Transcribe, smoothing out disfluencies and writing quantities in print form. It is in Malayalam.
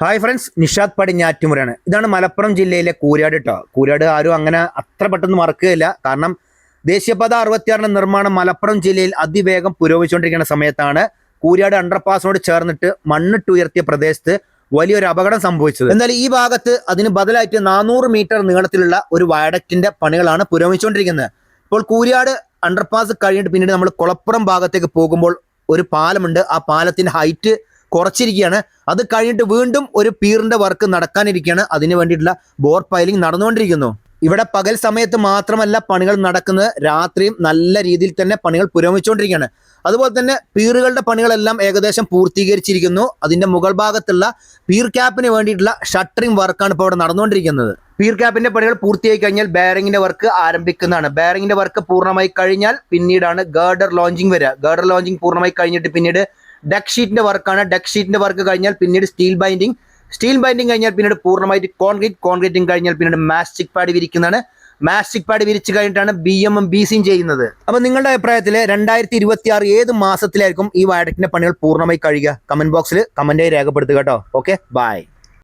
Hi friends, Nishad പടിഞ്ഞാറ്റുമുറാണ്. ഇതാണ് മലപ്പുറം ജില്ലയിലെ കൂരാട് കേട്ടോ. കൂരാട് ആരും അങ്ങനെ അത്ര പെട്ടെന്ന് മറക്കുകയില്ല. കാരണം ദേശീയപാത 66 നിർമ്മാണം മലപ്പുറം ജില്ലയിൽ അതിവേഗം പുരോഗമിച്ചുകൊണ്ടിരിക്കുന്ന സമയത്താണ് കൂരാട് അണ്ടർപാസിനോട് ചേർന്നിട്ട് മണ്ണിട്ട് ഉയർത്തിയ പ്രദേശത്ത് വലിയൊരു അപകടം സംഭവിച്ചത്. എന്നാൽ ഈ ഭാഗത്ത് അതിന് ബദലായിട്ട് 400 മീറ്റർ നീളത്തിലുള്ള ഒരു വയഡക്റ്റിന്റെ പണികളാണ് പുരോഗമിച്ചുകൊണ്ടിരിക്കുന്നത്. ഇപ്പോൾ കൂരാട് അണ്ടർപാസ് കഴിഞ്ഞിട്ട് പിന്നീട് നമ്മൾ കുളപ്പുറം ഭാഗത്തേക്ക് പോകുമ്പോൾ ഒരു പാലമുണ്ട്. ആ പാലത്തിന്റെ ഹൈറ്റ് കുറച്ചിരിക്കുകയാണ്. അത് കഴിഞ്ഞിട്ട് വീണ്ടും ഒരു പീറിന്റെ വർക്ക് നടക്കാനിരിക്കുകയാണ്. അതിന് വേണ്ടിയിട്ടുള്ള ബോർ പൈലിംഗ് നടന്നുകൊണ്ടിരിക്കുന്നു. ഇവിടെ പകൽ സമയത്ത് മാത്രമല്ല പണികൾ നടക്കുന്നത്, രാത്രിയും നല്ല രീതിയിൽ തന്നെ പണികൾ പുരോഗമിച്ചുകൊണ്ടിരിക്കുകയാണ്. അതുപോലെ തന്നെ പീറുകളുടെ പണികളെല്ലാം ഏകദേശം പൂർത്തീകരിച്ചിരിക്കുന്നു. അതിന്റെ മുകൾ ഭാഗത്തുള്ള പീർ ക്യാപ്പിന് വേണ്ടിയിട്ടുള്ള ഷട്ടറിംഗ് വർക്കാണ് ഇപ്പോൾ ഇവിടെ നടന്നുകൊണ്ടിരിക്കുന്നത്. പീർ ക്യാപ്പിന്റെ പണികൾ പൂർത്തിയായി കഴിഞ്ഞാൽ ബെയറിംഗിന്റെ വർക്ക് ആരംഭിക്കുന്നതാണ്. ബെയറിംഗിന്റെ വർക്ക് പൂർണ്ണമായി കഴിഞ്ഞാൽ പിന്നീടാണ് ഗേർഡർ ലോഞ്ചിങ് വരിക. ഗേർഡർ ലോഞ്ചിങ് പൂർണ്ണമായി കഴിഞ്ഞിട്ട് പിന്നീട് ഡെക്ക് ഷീറ്റിന്റെ വർക്കാണ്. ഡെക്ക് ഷീറ്റിന്റെ വർക്ക് കഴിഞ്ഞാൽ പിന്നീട് സ്റ്റീൽ ബൈൻഡിങ് കഴിഞ്ഞാൽ പിന്നീട് പൂർണ്ണമായിട്ട് കോൺക്രീറ്റിംഗ് കഴിഞ്ഞാൽ പിന്നീട് മാസ്റ്റിക് പാഡ് വിരിക്കുന്നതാണ്. മാസ്റ്റിക് പാഡ് വിരിച്ചു കഴിഞ്ഞിട്ടാണ് BM ഉം BC യും ചെയ്യുന്നത്. അപ്പൊ നിങ്ങളുടെ അഭിപ്രായത്തിൽ 2026 ഏത് മാസത്തിലായിരിക്കും ഈ വയഡക്റ്റിന്റെ പണികൾ പൂർണ്ണമായി കഴിയുക? കമന്റ് ബോക്സിൽ കമന്റായി രേഖപ്പെടുത്തുക കേട്ടോ. Okay, by.